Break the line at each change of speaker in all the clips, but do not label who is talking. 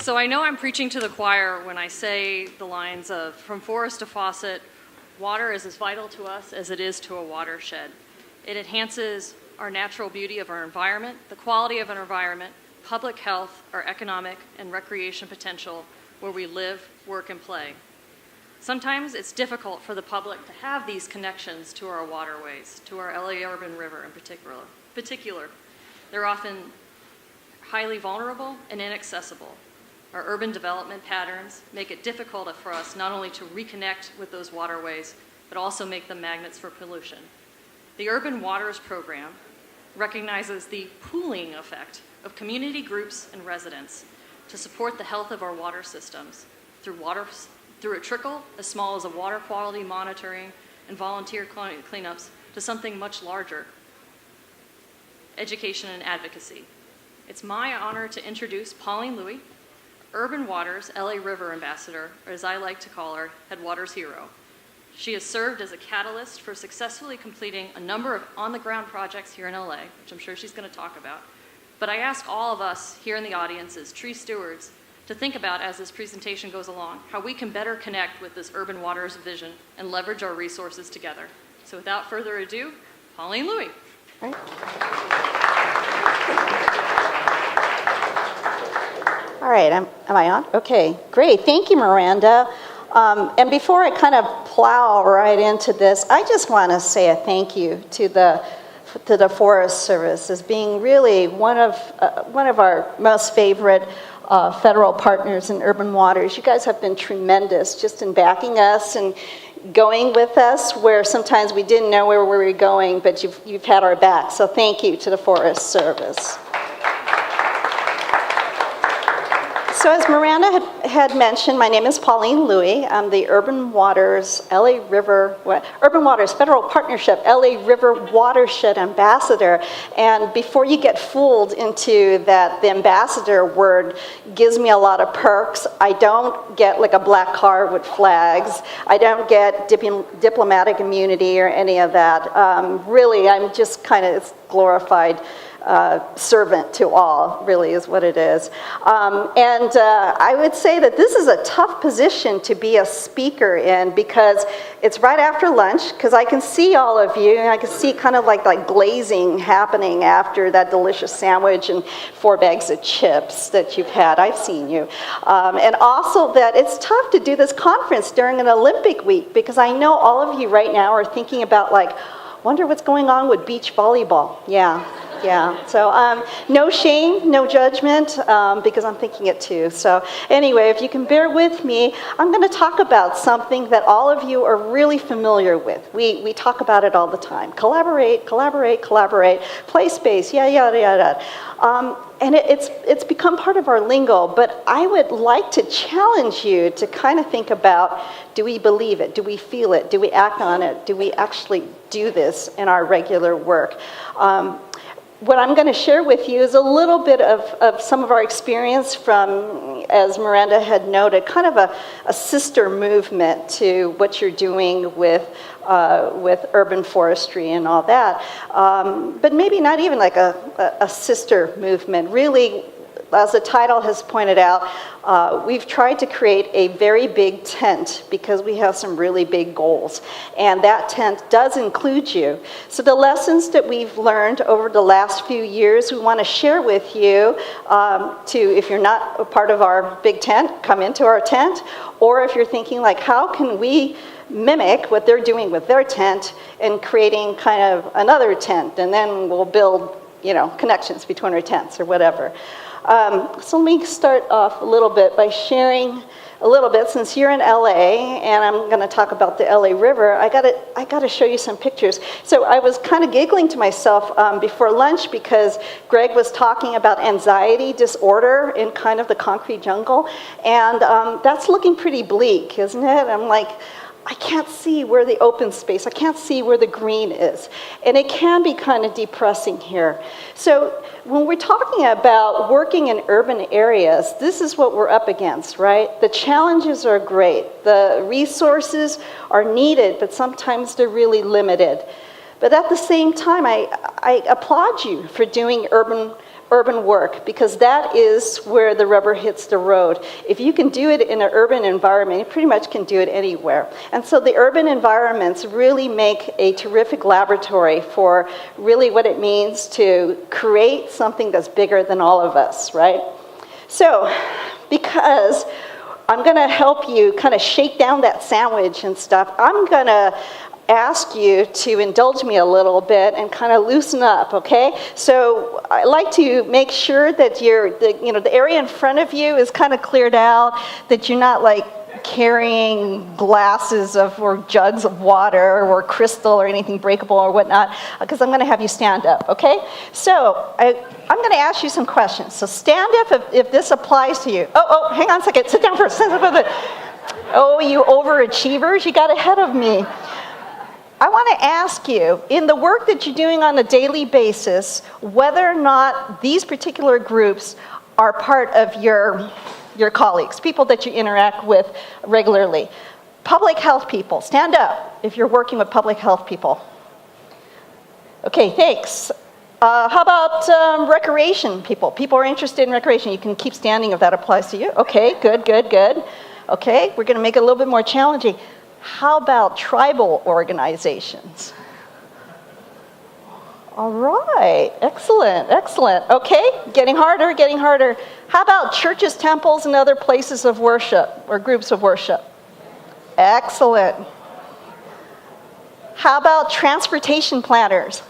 So I know I'm preaching to the choir when I say the lines of, from forest to faucet, water is as vital to us as it is to a watershed. It enhances our natural beauty of our environment, the quality of an environment, public health, our economic and recreation potential where we live, work, and play. Sometimes it's difficult for the public to have these connections to our waterways, to our LA urban river in particular. They're often highly vulnerable and inaccessible. Our urban development patterns make it difficult for us not only to reconnect with those waterways, but also make them magnets for pollution. The Urban Waters Program recognizes the pooling effect of community groups and residents to support the health of our water systems through a trickle as small as a water quality monitoring and volunteer cleanups to something much larger, education and advocacy. It's my honor to introduce Pauline Louie, Urban Waters LA River Ambassador, or as I like to call her, Headwaters Hero. She has served as a catalyst for successfully completing a number of on-the-ground projects here in LA, which I'm sure she's going to talk about. But I ask all of us here in the audience as tree stewards to think about, as this presentation goes along, how we can better connect with this Urban Waters vision and leverage our resources together. So without further ado, Pauline Louie.
Right. All right, am I on? Okay, great. Thank you, Miranda. And before I kind of plow right into this, I just want to say a thank you to the Forest Service as being really one of our most favorite federal partners in urban waters. You guys have been tremendous just in backing us and going with us where sometimes we didn't know where we were going, but you've had our back. So thank you to the Forest Service. So as Miranda had mentioned, my name is Pauline Louie. I'm the Urban Waters Federal Partnership LA River Watershed Ambassador. And before you get fooled into that the ambassador word gives me a lot of perks, I don't get like a black car with flags. I don't get diplomatic immunity or any of that. Really, I'm just kind of glorified servant to all, really is what it is. I would say that this is a tough position to be a speaker in because it's right after lunch, because I can see all of you, and I can see kind of like glazing happening after that delicious sandwich and 4 bags of chips that you've had. I've seen you. And also that it's tough to do this conference during an Olympic week, because I know all of you right now are thinking about wonder what's going on with beach volleyball. Yeah. So no shame, no judgment, because I'm thinking it too. So anyway, if you can bear with me, I'm going to talk about something that all of you are really familiar with. We talk about it all the time. Collaborate, play space, yada. And it's become part of our lingo, but I would like to challenge you to kind of think about, do we believe it? Do we feel it? Do we act on it? Do we actually do this in our regular work? What I'm going to share with you is a little bit of some of our experience from, as Miranda had noted, kind of a sister movement to what you're doing with urban forestry and all that. But maybe not even like a sister movement. Really, as the title has pointed out, we've tried to create a very big tent because we have some really big goals. And that tent does include you. So the lessons that we've learned over the last few years, we want to share with you if you're not a part of our big tent, come into our tent. Or if you're thinking how can we mimic what they're doing with their tent and creating kind of another tent, and then we'll build, connections between our tents or whatever. So let me start off a little bit by sharing a little bit, since you're in LA, and I'm going to talk about the LA River. I got to show you some pictures. So I was kind of giggling to myself before lunch because Greg was talking about anxiety disorder in kind of the concrete jungle, and that's looking pretty bleak, isn't it? I'm like, I can't see where the open space, I can't see where the green is. And it can be kind of depressing here. So when we're talking about working in urban areas, this is what we're up against, right? The challenges are great. The resources are needed, but sometimes they're really limited. But at the same time, I applaud you for doing urban urban work, because that is where the rubber hits the road. If you can do it in an urban environment, you pretty much can do it anywhere. And so the urban environments really make a terrific laboratory for really what it means to create something that's bigger than all of us, right? So, because I'm going to help you kind of shake down that sandwich and stuff, I'm going to ask you to indulge me a little bit and kind of loosen up, okay? So I like to make sure that the area in front of you is kind of cleared out, that you're not like carrying glasses or jugs of water or crystal or anything breakable or whatnot, because I'm going to have you stand up, okay? So I'm going to ask you some questions. So stand up if this applies to you. Oh, hang on a second. Sit down for a second. Oh, you overachievers, you got ahead of me. I want to ask you, in the work that you're doing on a daily basis, whether or not these particular groups are part of your colleagues, people that you interact with regularly. Public health people, stand up if you're working with public health people. Okay, thanks. How about recreation people? People are interested in recreation. You can keep standing if that applies to you. Okay, good. Okay, we're going to make it a little bit more challenging. How about tribal organizations? All right, excellent. Okay, getting harder. How about churches, temples, and other places of worship or groups of worship? Excellent. How about transportation planners?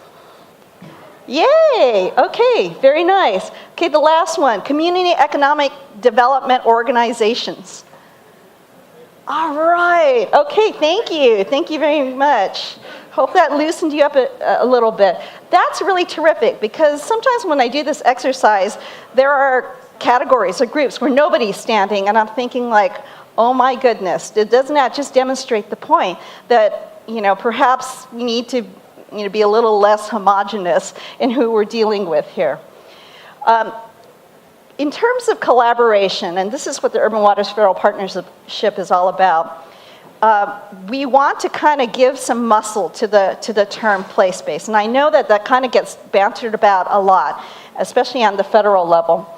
Yay, okay, very nice. Okay, the last one, community economic development organizations. All right, okay, thank you very much. Hope that loosened you up a little bit. That's really terrific, because sometimes when I do this exercise, there are categories or groups where nobody's standing, and I'm thinking like, oh my goodness, doesn't that just demonstrate the point that, perhaps we need to be a little less homogenous in who we're dealing with here. In terms of collaboration, and this is what the Urban Waters Federal Partnership is all about, we want to kind of give some muscle to the term place-based. And I know that kind of gets bantered about a lot, especially on the federal level.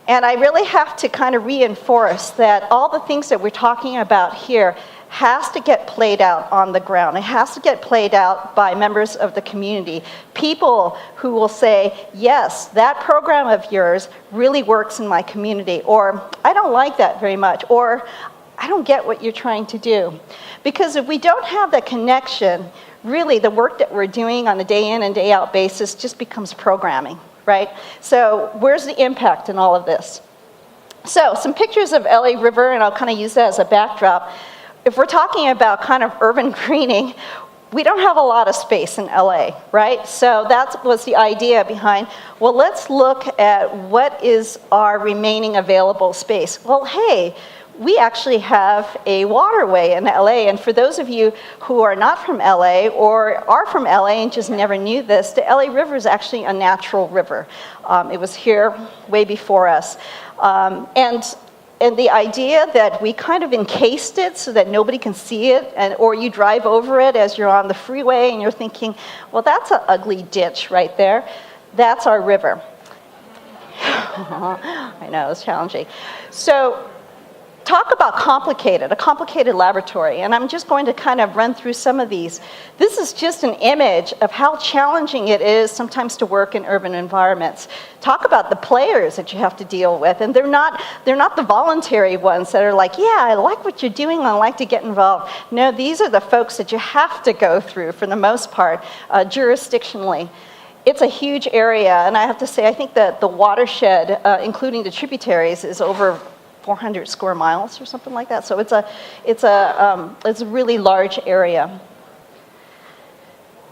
And I really have to kind of reinforce that all the things that we're talking about here has to get played out on the ground. It has to get played out by members of the community. People who will say, yes, that program of yours really works in my community, or I don't like that very much, or I don't get what you're trying to do. Because if we don't have that connection, really the work that we're doing on a day in and day out basis just becomes programming, right? So where's the impact in all of this? So some pictures of LA River, and I'll kind of use that as a backdrop. If we're talking about kind of urban greening, we don't have a lot of space in LA, right? So that was the idea behind, well, let's look at what is our remaining available space. Well, hey, we actually have a waterway in LA, and for those of you who are not from LA or are from LA and just never knew this, the LA River is actually a natural river. It was here way before us. And the idea that we kind of encased it so that nobody can see it, or you drive over it as you're on the freeway and you're thinking, well, that's an ugly ditch right there. That's our river. I know, it's challenging. So talk about a complicated laboratory, and I'm just going to kind of run through some of these. This is just an image of how challenging it is sometimes to work in urban environments. Talk about the players that you have to deal with, and they're not the voluntary ones that are like, yeah, I like what you're doing, I like to get involved. No, these are the folks that you have to go through for the most part, jurisdictionally. It's a huge area, and I have to say, I think that the watershed, including the tributaries, is over 400 square miles or something like that. So it's a really large area.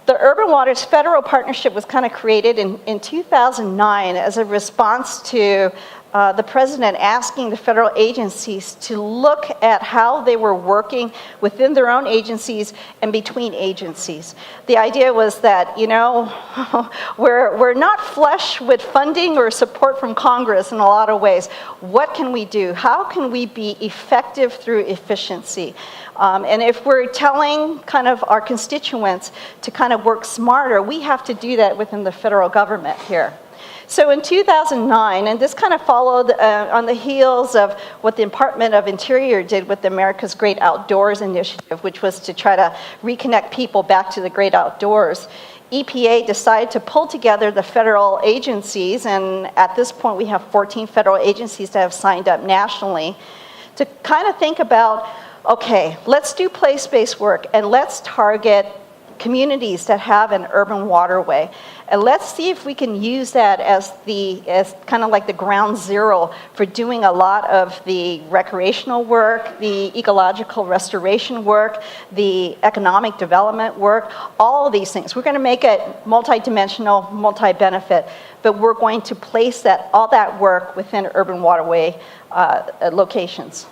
The Urban Waters Federal Partnership was kind of created in 2009 as a response to the president asking the federal agencies to look at how they were working within their own agencies and between agencies. The idea was that, we're not flush with funding or support from Congress in a lot of ways. What can we do? How can we be effective through efficiency? And if we're telling kind of our constituents to kind of work smarter, we have to do that within the federal government here. So in 2009, and this kind of followed on the heels of what the Department of Interior did with the America's Great Outdoors Initiative, which was to try to reconnect people back to the great outdoors. EPA decided to pull together the federal agencies, and at this point we have 14 federal agencies that have signed up nationally, to kind of think about, okay, let's do place-based work and let's target communities that have an urban waterway. And let's see if we can use that as kind of like the ground zero for doing a lot of the recreational work, the ecological restoration work, the economic development work, all of these things. We're going to make it multidimensional, multi-benefit, but we're going to place all that work within urban waterway locations.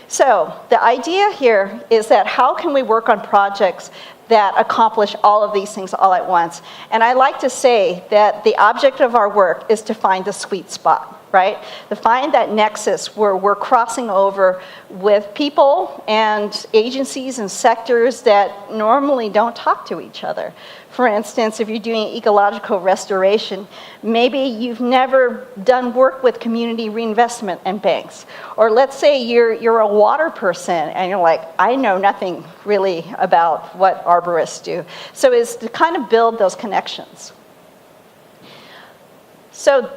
So the idea here is that how can we work on projects that accomplish all of these things all at once? And I like to say that the object of our work is to find the sweet spot, right? To find that nexus where we're crossing over with people and agencies and sectors that normally don't talk to each other. For instance, if you're doing ecological restoration, maybe you've never done work with community reinvestment and banks. Or let's say you're a water person and you're like, I know nothing really about what arborists do. So it's to kind of build those connections. So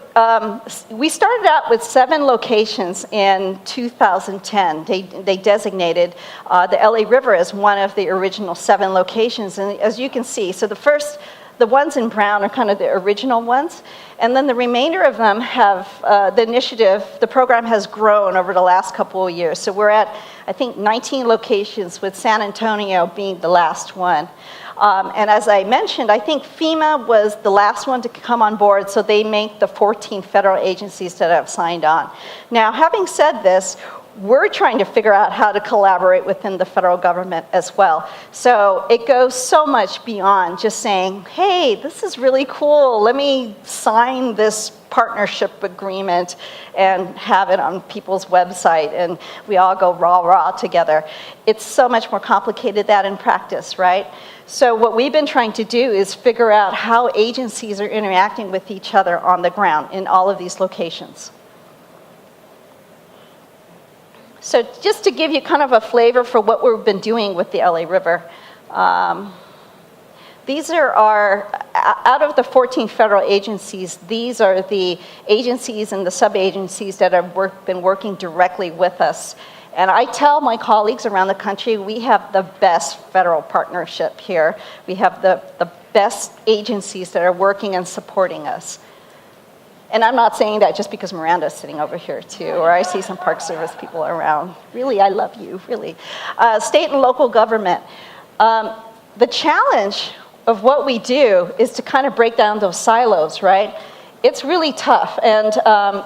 we started out with 7 locations in 2010. They designated the LA River as one of the original 7 locations. And as you can see, so the ones in brown are kind of the original ones. And then the remainder of them have, the program has grown over the last couple of years. So we're at, I think, 19 locations, with San Antonio being the last one. And as I mentioned, I think FEMA was the last one to come on board, so they make the 14 federal agencies that have signed on. Now, having said this, we're trying to figure out how to collaborate within the federal government as well. So it goes so much beyond just saying, hey, this is really cool, let me sign this partnership agreement and have it on people's website and we all go rah-rah together. It's so much more complicated than that in practice, right? So what we've been trying to do is figure out how agencies are interacting with each other on the ground in all of these locations. So just to give you kind of a flavor for what we've been doing with the LA River, these are out of the 14 federal agencies, these are the agencies and the sub-agencies that have been working directly with us. And I tell my colleagues around the country, we have the best federal partnership here. We have the best agencies that are working and supporting us. And I'm not saying that just because Miranda's sitting over here too, or I see some Park Service people around. Really, I love you, really. State and local government. The challenge of what we do is to kind of break down those silos, right? It's really tough, and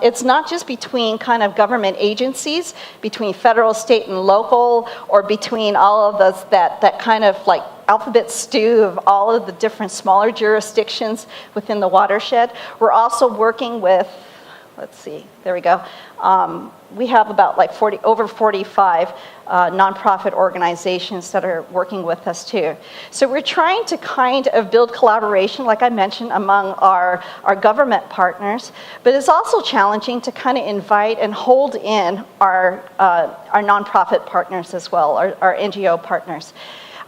it's not just between kind of government agencies, between federal, state, and local, or between all of those, that kind of like alphabet stew of all of the different smaller jurisdictions within the watershed. We're also working with, let's see, there we go. We have about like over 45 nonprofit organizations that are working with us too. So we're trying to kind of build collaboration, like I mentioned, among our government partners, but it's also challenging to kind of invite and hold in our nonprofit partners as well, our NGO partners.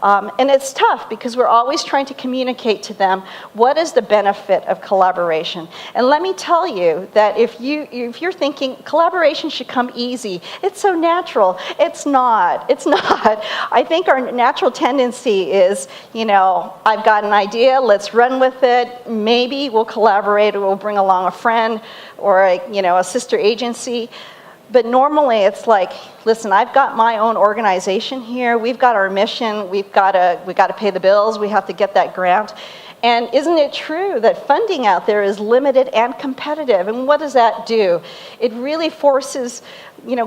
And it's tough because we're always trying to communicate to them what is the benefit of collaboration. And let me tell you that if you're thinking collaboration should come easy, it's so natural. It's not. It's not. I think our natural tendency is, I've got an idea, let's run with it. Maybe we'll collaborate or we'll bring along a friend or a sister agency. But normally it's like, listen, I've got my own organization here. We've got our mission. We've got to pay the bills. We have to get that grant. And isn't it true that funding out there is limited and competitive? And what does that do? It really forces,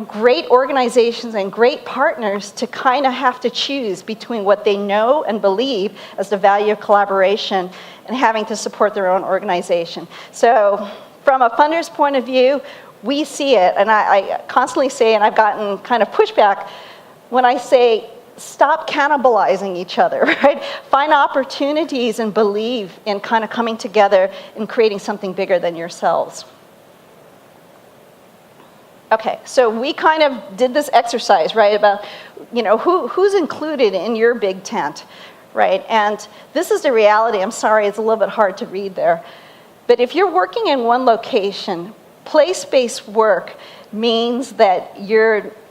great organizations and great partners to kind of have to choose between what they know and believe as the value of collaboration and having to support their own organization. So from a funder's point of view, we see it, and I constantly say, and I've gotten kind of pushback when I say, stop cannibalizing each other, right? Find opportunities and believe in kind of coming together and creating something bigger than yourselves. Okay, so we kind of did this exercise, right, about, who's included in your big tent, right? And this is the reality. I'm sorry, it's a little bit hard to read there. But if you're working in one location, place-based work means that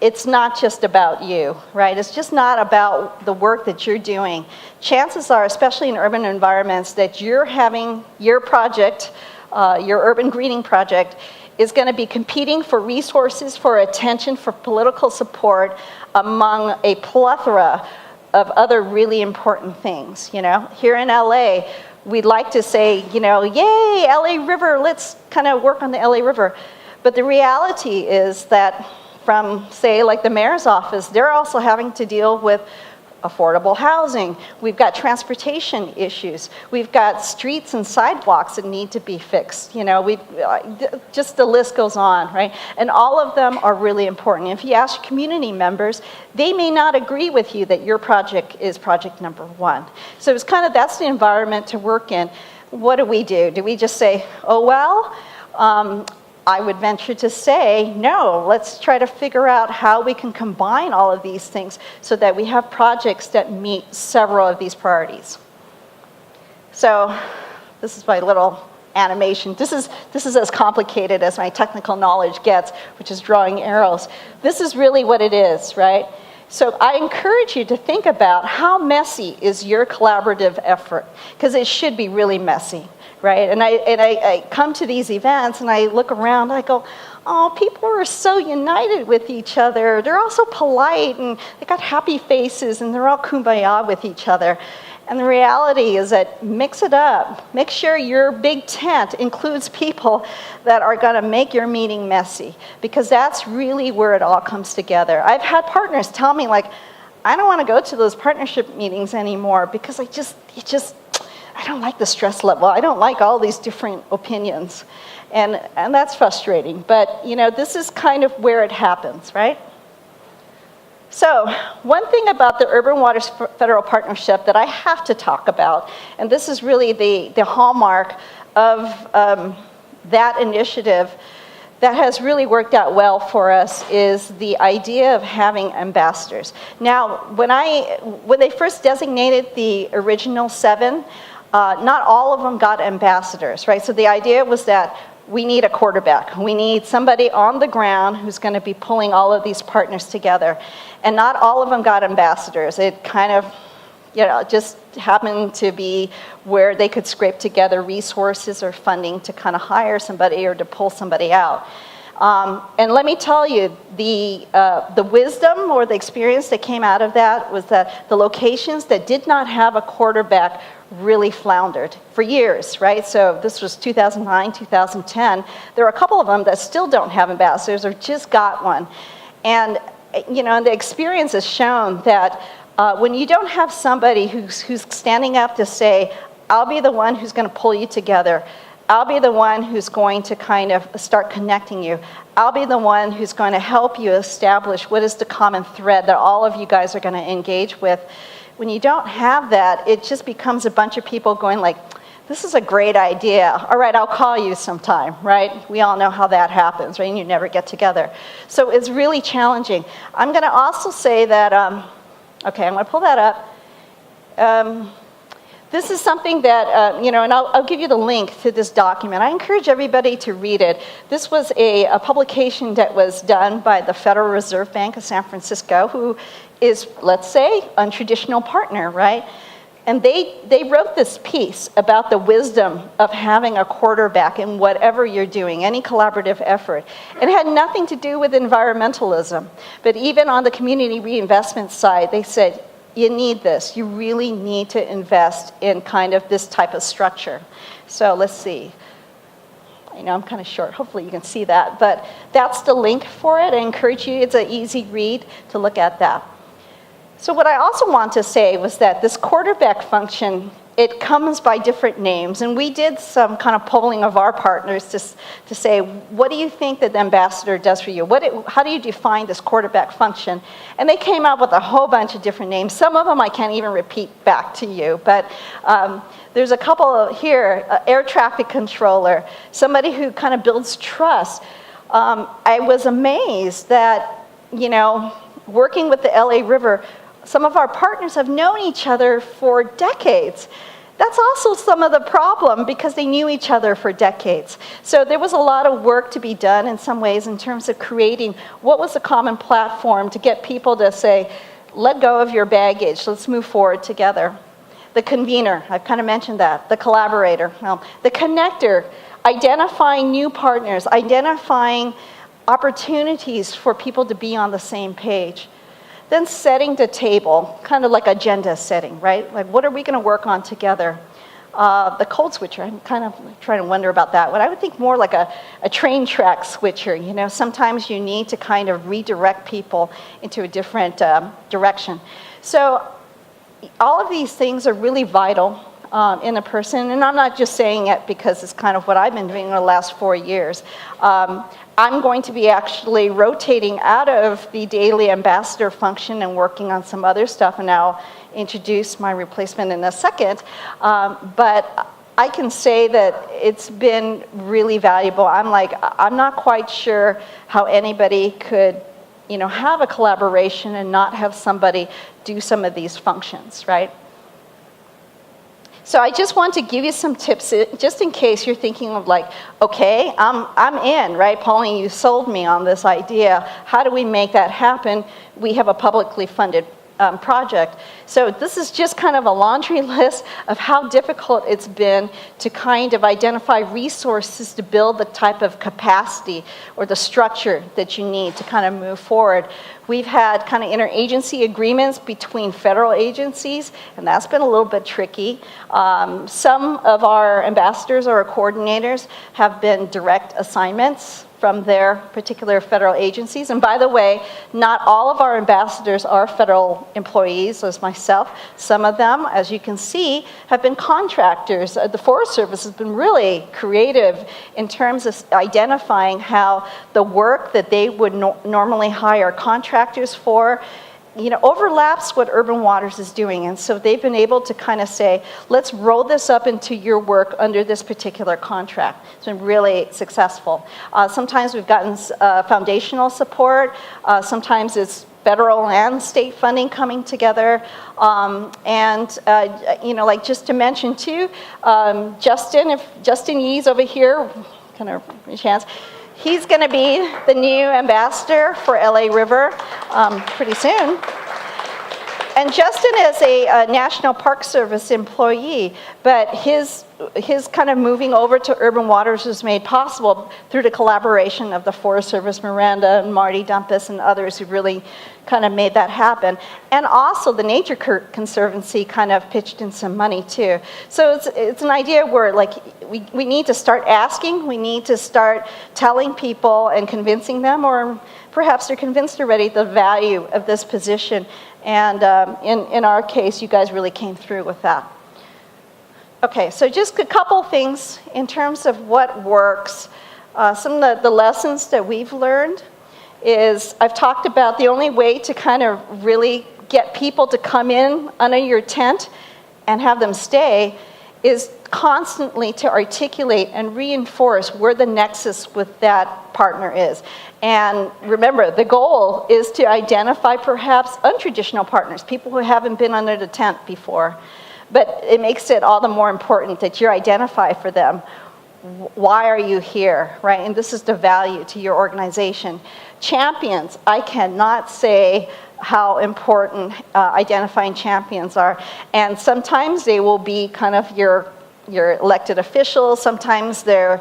it's not just about you, right? It's just not about the work that you're doing. Chances are, especially in urban environments, that you're having your project, your urban greening project, is going to be competing for resources, for attention, for political support among a plethora of other really important things. Here in LA, we'd like to say, yay, LA River, let's kind of work on the LA River. But the reality is that from, say, like the mayor's office, they're also having to deal with affordable housing. We've got transportation issues. We've got streets and sidewalks that need to be fixed. Just the list goes on, right? And all of them are really important. If you ask community members, they may not agree with you that your project is project number one. So it's that's the environment to work in. What do? Do we just say, oh, well? I would venture to say, no, let's try to figure out how we can combine all of these things so that we have projects that meet several of these priorities. So this is my little animation. This is as complicated as my technical knowledge gets, which is drawing arrows. This is really what it is, right? So I encourage you to think about how messy is your collaborative effort, because it should be really messy. Right? And I come to these events and I look around, I go, oh, people are so united with each other. They're all so polite and they got happy faces and they're all kumbaya with each other. And the reality is that mix it up. Make sure your big tent includes people that are going to make your meeting messy, because that's really where it all comes together. I've had partners tell me, like, I don't want to go to those partnership meetings anymore because I don't like the stress level. I don't like all these different opinions. And that's frustrating. But, this is kind of where it happens, right? So, one thing about the Urban Waters Federal Partnership that I have to talk about, and this is really the hallmark of that initiative that has really worked out well for us, is the idea of having ambassadors. Now, when they first designated the original 7, not all of them got ambassadors, right? So the idea was that we need a quarterback. We need somebody on the ground who's going to be pulling all of these partners together. And not all of them got ambassadors. It kind of, just happened to be where they could scrape together resources or funding to kind of hire somebody or to pull somebody out. And let me tell you, the wisdom or the experience that came out of that was that the locations that did not have a quarterback really floundered for years, right? So this was 2009, 2010. There are a couple of them that still don't have ambassadors or just got one. And, the experience has shown that when you don't have somebody who's standing up to say, I'll be the one who's going to pull you together, I'll be the one who's going to kind of start connecting you, I'll be the one who's going to help you establish what is the common thread that all of you guys are going to engage with. When you don't have that, it just becomes a bunch of people going like, this is a great idea. All right, I'll call you sometime, right? We all know how that happens, right? And you never get together. So it's really challenging. I'm going to also say that, okay, I'm going to pull that up. This is something that, and I'll give you the link to this document. I encourage everybody to read it. This was a publication that was done by the Federal Reserve Bank of San Francisco, who is, let's say, a untraditional partner, right? And they wrote this piece about the wisdom of having a quarterback in whatever you're doing, any collaborative effort. It had nothing to do with environmentalism. But even on the community reinvestment side, they said, you need this. You really need to invest in kind of this type of structure. So let's see. I know I'm kind of short. Hopefully you can see that. But that's the link for it. I encourage you. It's an easy read to look at that. So what I also want to say was that this quarterback function it comes by different names. And we did some kind of polling of our partners to say, what do you think that the ambassador does for you? How do you define this quarterback function? And they came up with a whole bunch of different names. Some of them I can't even repeat back to you, but there's a couple here, air traffic controller, somebody who kind of builds trust. I was amazed that, working with the LA River, some of our partners have known each other for decades. That's also some of the problem because they knew each other for decades. So there was a lot of work to be done in some ways in terms of creating what was a common platform to get people to say, let go of your baggage, let's move forward together. The convener, I've kind of mentioned that. The collaborator, the connector, identifying new partners, identifying opportunities for people to be on the same page. Then setting the table, kind of like agenda setting, right? Like, what are we going to work on together? The code switcher, I'm kind of trying to wonder about that. But I would think more like a train track switcher. Sometimes you need to kind of redirect people into a different direction. So all of these things are really vital in a person, and I'm not just saying it because it's kind of what I've been doing in the last 4 years. I'm going to be actually rotating out of the daily ambassador function and working on some other stuff, and I'll introduce my replacement in a second. But I can say that it's been really valuable. I'm not quite sure how anybody could, have a collaboration and not have somebody do some of these functions, right? So I just want to give you some tips, just in case you're thinking of like, okay, I'm in, right? Pauline, you sold me on this idea. How do we make that happen? We have a publicly funded project. So this is just kind of a laundry list of how difficult it's been to kind of identify resources to build the type of capacity or the structure that you need to kind of move forward. We've had kind of interagency agreements between federal agencies, and that's been a little bit tricky. Some of our ambassadors or coordinators have been direct assignments from their particular federal agencies. And by the way, not all of our ambassadors are federal employees, as myself. Some of them, as you can see, have been contractors. The Forest Service has been really creative in terms of identifying how the work that they would normally hire contractors for overlaps what Urban Waters is doing. And so they've been able to kind of say, let's roll this up into your work under this particular contract. It's been really successful. Sometimes we've gotten foundational support. Sometimes it's federal and state funding coming together. Like just to mention too, Justin, if Justin Yee's over here, kind of a chance, he's going to be the new ambassador for LA River pretty soon. And Justin is a National Park Service employee, but his kind of moving over to Urban Waters was made possible through the collaboration of the Forest Service, Miranda and Marty Dumpus and others who really kind of made that happen. And also the Nature Conservancy kind of pitched in some money too. So it's an idea where like we need to start asking, we need to start telling people and convincing them, or perhaps they're convinced already, the value of this position. And in our case, you guys really came through with that. Okay, so just a couple things in terms of what works. Some of the lessons that we've learned is I've talked about the only way to kind of really get people to come in under your tent and have them stay is constantly to articulate and reinforce where the nexus with that partner is. And remember, the goal is to identify perhaps untraditional partners, people who haven't been under the tent before. But it makes it all the more important that you identify for them. Why are you here, right? And this is the value to your organization. Champions, I cannot say how important identifying champions are. And sometimes they will be kind of your elected officials. Sometimes they're,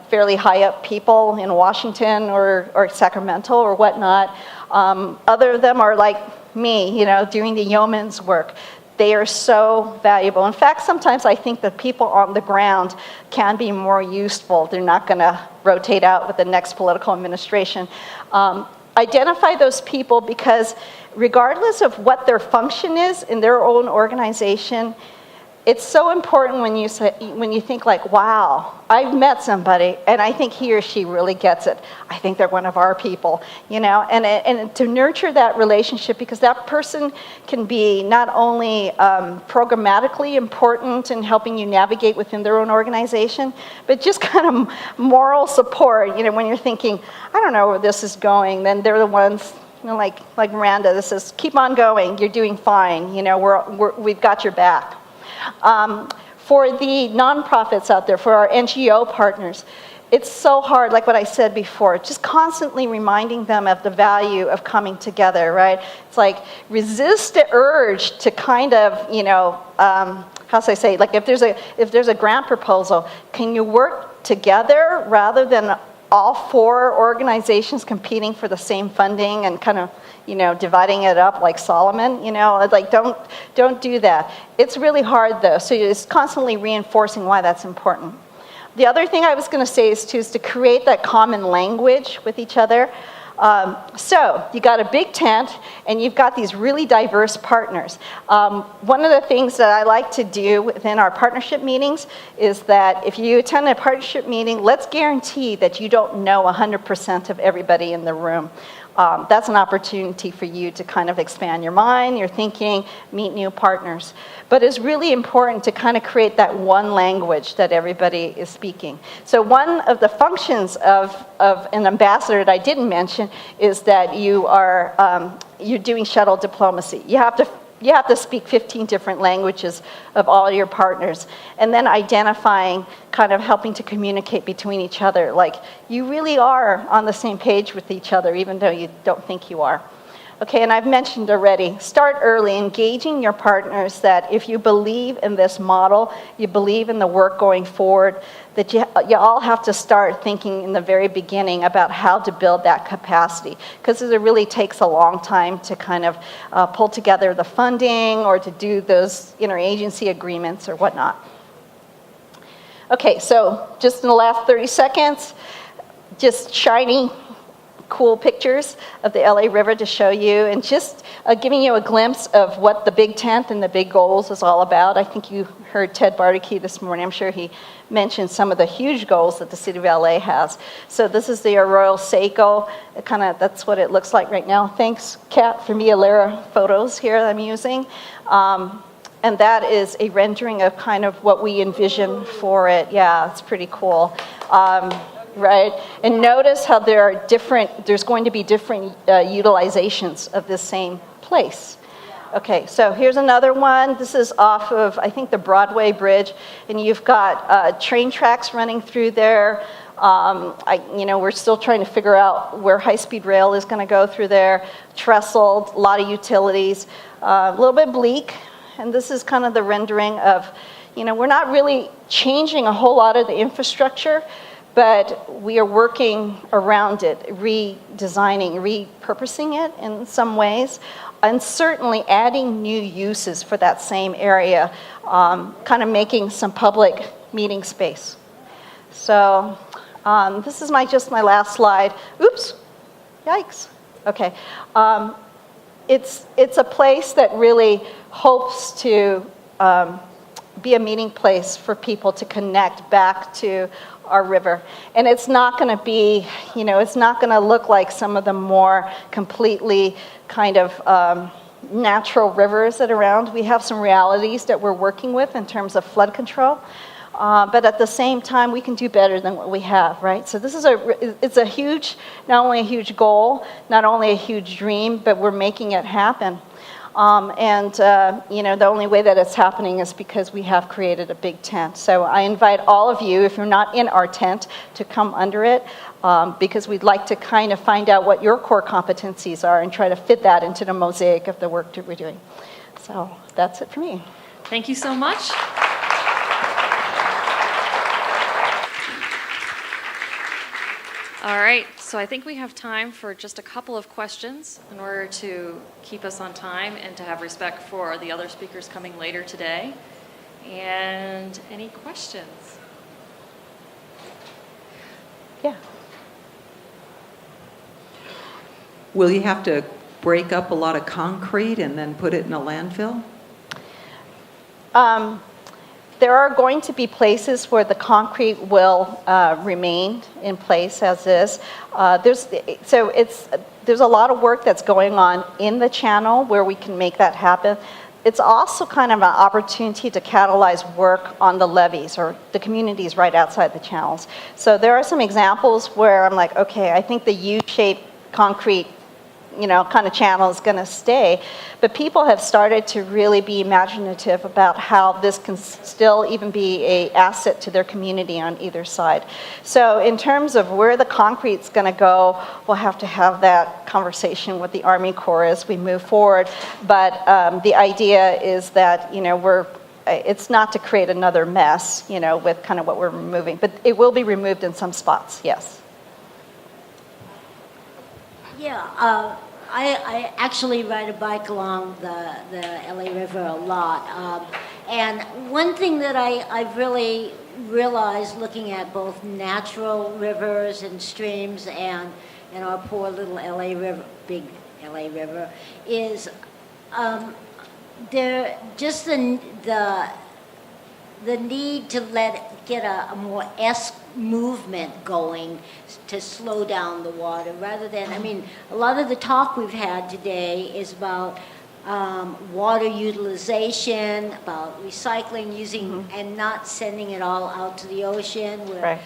fairly high up people in Washington or Sacramento or whatnot. Other of them are like me, doing the yeoman's work. They are so valuable. In fact, sometimes I think that people on the ground can be more useful. They're not going to rotate out with the next political administration. Identify those people because regardless of what their function is in their own organization, it's so important when you think like, wow, I've met somebody and I think he or she really gets it. I think they're one of our people, and to nurture that relationship, because that person can be not only programmatically important in helping you navigate within their own organization, but just kind of moral support. When you're thinking, I don't know where this is going, then they're the ones. Like Miranda, this is keep on going. You're doing fine. We've got your back. For the nonprofits out there, for our NGO partners, it's so hard, like what I said before, just constantly reminding them of the value of coming together, right? It's like resist the urge to kind of, how should I say, like if there's a grant proposal, can you work together rather than all four organizations competing for the same funding and kind of, dividing it up like Solomon, like don't do that. It's really hard though, so it's constantly reinforcing why that's important. The other thing I was going to say is to create that common language with each other. So you got a big tent and you've got these really diverse partners. One of the things that I like to do within our partnership meetings is that if you attend a partnership meeting, let's guarantee that you don't know 100% of everybody in the room. That's an opportunity for you to kind of expand your mind, your thinking, meet new partners. But it's really important to kind of create that one language that everybody is speaking. So one of the functions of an ambassador that I didn't mention is that you're doing shuttle diplomacy. You have to speak 15 different languages of all your partners, and then identifying, kind of helping to communicate between each other. Like, you really are on the same page with each other, even though you don't think you are. Okay, and I've mentioned already, start early, engaging your partners that if you believe in this model, you believe in the work going forward, that you all have to start thinking in the very beginning about how to build that capacity, because it really takes a long time to kind of pull together the funding or to do those interagency agreements or whatnot. Okay, so just in the last 30 seconds, just shiny, cool pictures of the LA River to show you, and just giving you a glimpse of what the big tent and the big goals is all about. I think you heard Ted Bardakey this morning. I'm sure he mentioned some of the huge goals that the city of LA has. So this is the Arroyo Seco. That's what it looks like right now. Thanks, Kat, for Mia Lara photos here that I'm using. And that is a rendering of kind of what we envision for it. Yeah, it's pretty cool. Right? And notice how there's going to be different utilizations of this same place. Okay, so here's another one. This is off of, I think, the Broadway Bridge, and you've got train tracks running through there. We're still trying to figure out where high-speed rail is going to go through there. Trestled, a lot of utilities, a little bit bleak, and this is kind of the rendering of, we're not really changing a whole lot of the infrastructure, but we are working around it, redesigning, repurposing it in some ways, and certainly adding new uses for that same area, kind of making some public meeting space. So this is my last slide. Oops, yikes. Okay, it's a place that really hopes to be a meeting place for people to connect back to our river. And it's not going to be, it's not going to look like some of the more completely kind of natural rivers that are around. We have some realities that we're working with in terms of flood control. But at the same time, we can do better than what we have, right? So this is it's a huge, not only a huge goal, not only a huge dream, but we're making it happen. The only way that it's happening is because we have created a big tent. So I invite all of you, if you're not in our tent, to come under it, because we'd like to kind of find out what your core competencies are and try to fit that into the mosaic of the work that we're doing. So that's it for me.
Thank you so much. All right, so I think we have time for just a couple of questions in order to keep us on time and to have respect for the other speakers coming later today. And any questions?
Yeah.
Will you have to break up a lot of concrete and then put it in a landfill?
There are going to be places where the concrete will remain in place as is. There's a lot of work that's going on in the channel where we can make that happen. It's also kind of an opportunity to catalyze work on the levees or the communities right outside the channels. So there are some examples where I'm like, okay, I think the U-shaped concrete, kind of channel is going to stay. But people have started to really be imaginative about how this can still even be an asset to their community on either side. So in terms of where the concrete's going to go, we'll have to have that conversation with the Army Corps as we move forward. But the idea is that, it's not to create another mess, with kind of what we're removing. But it will be removed in some spots, yes.
Yeah, I actually ride a bike along the LA River a lot. And one thing that I've really realized looking at both natural rivers and streams and our poor little LA River, big LA River, is there just the need to get a more movement going to slow down the water rather than, a lot of the talk we've had today is about water utilization, about recycling, using and not sending it all out to the ocean.
Right.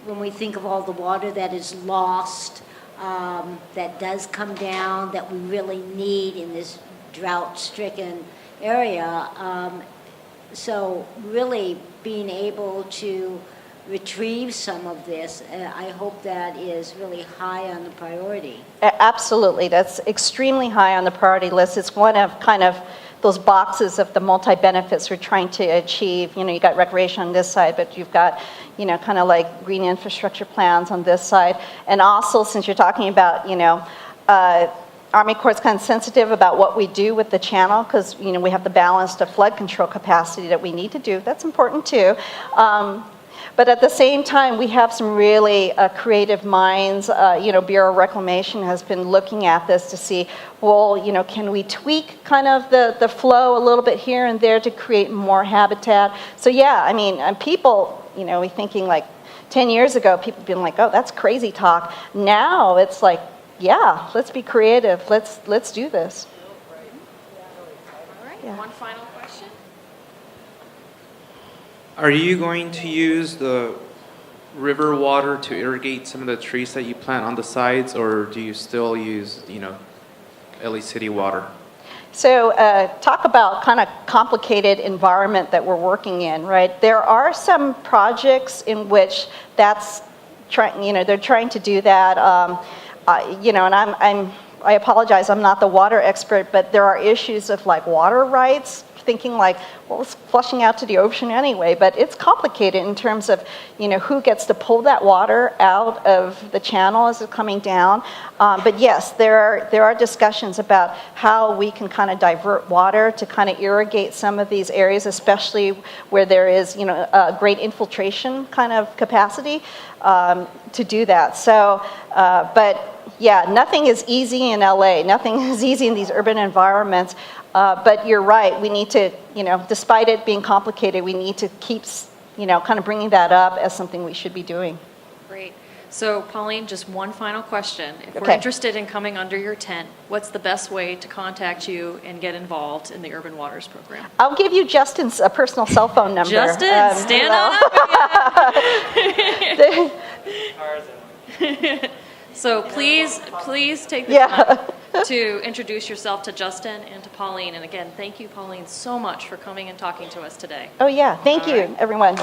When we think of all the water that is lost, that does come down, that we really need in this drought-stricken area. So really being able to retrieve some of this, I hope that is really high on the priority.
Absolutely, that's extremely high on the priority list. It's one of kind of those boxes of the multi-benefits we're trying to achieve. You got recreation on this side, but you've got, kind of like green infrastructure plans on this side. And also, since you're talking about, Army Corps is kind of sensitive about what we do with the channel because, we have the balanced flood control capacity that we need to do. That's important too. But at the same time, we have some really creative minds. Bureau of Reclamation has been looking at this to see, well, can we tweak kind of the flow a little bit here and there to create more habitat? So yeah, people, we're thinking like 10 years ago, people have been like, oh, that's crazy talk. Now it's like, yeah, let's be creative. Let's do this.
All right,
Yeah.
one final question.
Are you going to use the river water to irrigate some of the trees that you plant on the sides, or do you still use, LA City water?
So talk about kind of complicated environment that we're working in, right? There are some projects in which that's they're trying to do that. And I apologize, I'm not the water expert, but there are issues of like water rights, thinking like, well, it's flushing out to the ocean anyway, but it's complicated in terms of, who gets to pull that water out of the channel as it's coming down. But yes, there are discussions about how we can kind of divert water to kind of irrigate some of these areas, especially where there is, a great infiltration kind of capacity to do that. So, but yeah, nothing is easy in LA. Nothing is easy in these urban environments. But you're right. We need to, despite it being complicated, we need to keep, kind of bringing that up as something we should be doing.
Great. So, Pauline, just one final question. If we're
Okay.
interested in coming under your tent, what's the best way to contact you and get involved in the Urban Waters program?
I'll give you Justin's personal cell phone number.
Justin, stand on up again. So please take the time to introduce yourself to Justin and to Pauline. And again, thank you, Pauline, so much for coming and talking to us today.
Oh yeah, thank
All
you,
right.
everyone.